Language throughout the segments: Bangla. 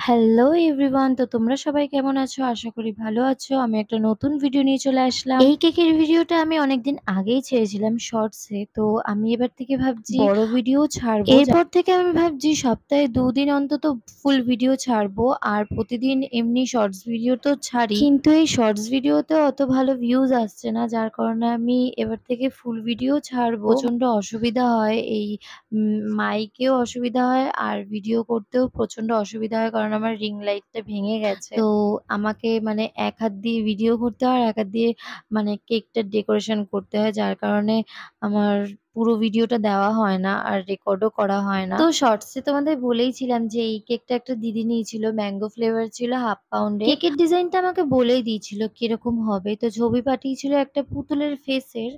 হ্যালো এভরিওয়ান, তো তোমরা সবাই কেমন আছো? আশা করি ভালো আছো। আমি একটা নতুন ভিডিও নিয়ে চলে আসলাম। এই কেকের ভিডিওটা আমি অনেকদিন আগেই ছেড়েছিলাম শর্টসে। তো আমি এবার থেকে ভাবছি বড় ভিডিও ছাড়বো। এরপর থেকে আমি ভাবছি সপ্তাহে ২ দিন অন্তত ফুল ভিডিও ছাড়বো। আর প্রতিদিন এমনি শর্টস ভিডিও তো ছাড়ি। কিন্তু এই শর্টস ভিডিওতে অত ভালো ভিউজ আসছে না। যার কারণে আমি এবার থেকে ফুল ভিডিও ছাড়বো। প্রচন্ড অসুবিধা হয় এই মাইকেও অসুবিধা হয় আর ভিডিও করতেও প্রচন্ড অসুবিধা হয়, কারণ আমার রিং লাইটটা ভেঙে গেছে। তো আমাকে মানে এক হাত দিয়ে ভিডিও করতে হয় আর এক হাত দিয়ে মানে কেকটার ডেকোরেশন করতে হয়, যার কারণে আমার পুরো ভিডিওটা দেওয়া হয় না আর রেকর্ডও করা হয় না। তো শর্টসে তোমাদের বলেইছিলাম যে এই কেকটা একটা দিদি নিয়েছিল, ম্যাঙ্গো ফ্লেভার ছিল 1/2 পাউন্ডের। কেকের ডিজাইনটা আমাকে বলেই দিয়েছিল কিরকম হবে। তো ছবি পাঠিয়েছিল একটা পুতুলের ফেসের।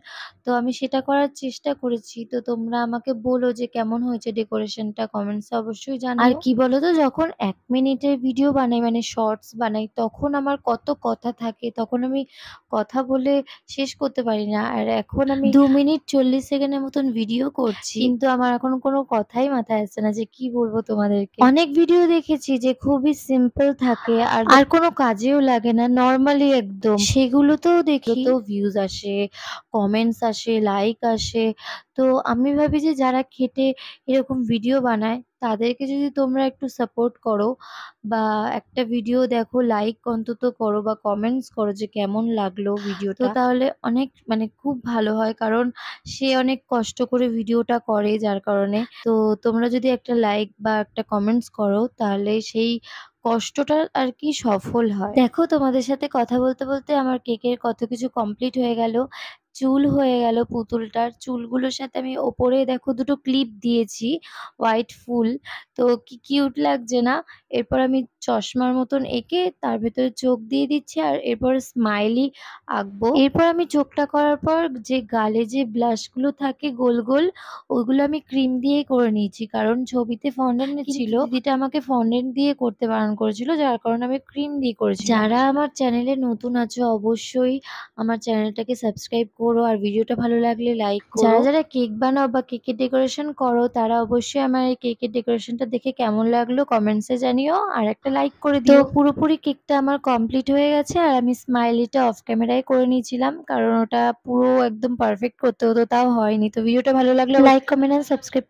তো আমি সেটা করার চেষ্টা করেছি। তো তোমরা আমাকে বলো যে কেমন হয়েছে ডেকোরেশনটা, কমেন্টসে অবশ্যই জানিও। আর কি বলো তো, যখন ১ মিনিটের ভিডিও বানাই মানে শর্টস বানাই তখন আমার কত কথা থাকে, তখন আমি কথা বলে শেষ করতে পারি না। আর এখন আমি ২ মিনিট ৪০ সেকেন্ডের মতন ভিডিও করছি। কিন্তু আমার এখন কোনো কথাই মাথায় আসছে না যে কি বলবো তোমাদেরকে। অনেক ভিডিও দেখেছি যে খুবই সিম্পল থাকে আর কোনো কাজেও লাগে না, নরমালি একদম। সেগুলোতেও দেখি তো ভিউজ আসে, কমেন্টস আসে, লাইক আসে। তো আমি ভাবি যে যারা খেটে এরকম ভিডিও বানায় তাদেরকে যদি তোমরা একটু সাপোর্ট করো বা একটা ভিডিও দেখো, লাইক অন্তত করো বা কমেন্টস করো যে কেমন লাগলো ভিডিওটা, তো তাহলে অনেক মানে খুব ভালো হয়। কারণ সে অনেক কষ্ট করে ভিডিওটা করে, যার কারণে তো তোমরা যদি একটা লাইক বা একটা কমেন্টস করো তাহলে সেই কষ্টটা আর কি সফল হয়। দেখো তোমাদের সাথে কথা বলতে বলতে আমার কেকের কত কিছু কমপ্লিট হয়ে গেল। চুল হয়ে গেল পুতুলটার। চুলগুলোর সাথে আমি ওপরে দেখো ২ টো ক্লিপ দিয়েছি হোয়াইট ফুল। তো কি কিউট লাগছে না? এরপর আমি চশমার মতন এঁকে তার ভেতরে চোখ দিয়ে দিচ্ছি আর এরপর স্মাইলি আঁকবো। এরপর আমি চোখটা করার পর যে গালে যে ব্লাশ গুলো থাকে গোল, গোল, ওইগুলো আমি ক্রিম দিয়েই করে নিয়েছি। কারণ ছবিতে ফন্ডেন্ট ছিল, দিদিটা আমাকে ফন্ডেন্ট দিয়ে করতে বারণ করেছিল, যার কারণে আমি ক্রিম দিয়ে করেছিলাম। যারা আমার চ্যানেলে নতুন আছো অবশ্যই আমার চ্যানেলটাকে সাবস্ক্রাইব করো আর ভিডিওটা ভালো লাগলে লাইক করো। যারা কেক বানাও বা কেকের ডেকোরেশন করো তারা অবশ্যই আমার এই কেকের ডেকোরেশনটা দেখে কেমন লাগলো কমেন্টসে জানিও আর একটা লাইক করে দিও। তো পুরোপুরি কেকটা আমার কমপ্লিট হয়ে গেছে আর আমি স্মাইলিটা অফ ক্যামেরায় করে নিয়েছিলাম, কারণ ওটা পুরো একদম পারফেক্ট করতে হতো, তাও হয়নি। তো ভিডিওটা ভালো লাগলে লাইক, কমেন্ট এন্ড সাবস্ক্রাইব